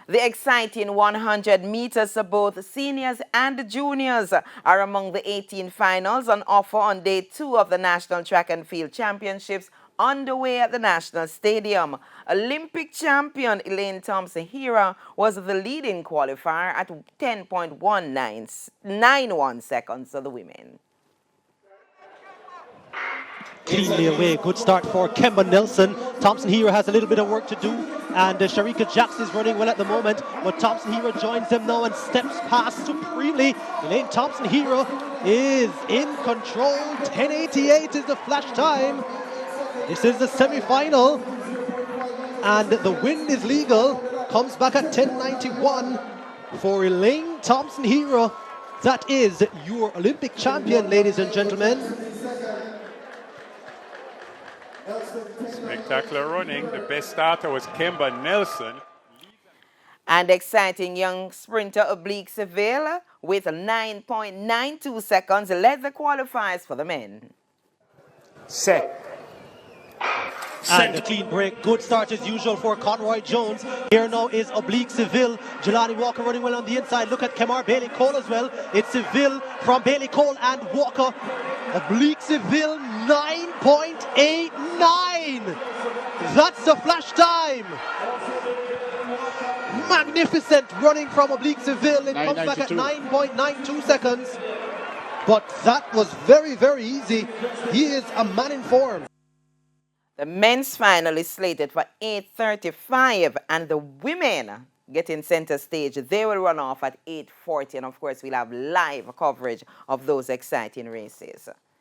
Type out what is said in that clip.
The exciting 100 meters for both seniors and juniors are among the 18 finals on offer on day 2 of the National Track and Field Championships underway at the National Stadium. Olympic champion Elaine Thompson-Herah was the leading qualifier at 10.1991 seconds for the women. Cleanly away, good start for Kemba Nelson. Thompson-Herah has a little bit of work to do, and Sharika Jackson is running well at the moment, but Thompson-Herah joins them now and steps past supremely. Elaine Thompson-Herah is in control. 10:88 is the flash time. This is the semi-final, and the win is legal. Comes back at 10:91 for Elaine Thompson-Herah. That is your Olympic champion, ladies and gentlemen. Spectacular running. The best starter was Kemba Nelson. And exciting young sprinter Oblique Seville with 9.92 seconds led the qualifiers for the men. Set. And a clean break. Good start as usual for Conroy Jones. Here now is Oblique Seville. Jelani Walker running well on the inside. Look at Kemar Bailey Cole as well. It's Seville from Bailey Cole and Walker. Oblique Seville 9.89. That's the flash time. Magnificent running from Oblique Seville. It comes back at 9.92 seconds. But that was very, very easy. He is a man in form. The men's final is slated for 8:35, and the women getting center stage. They will run off at 8:40, and of course we'll have live coverage of those exciting races.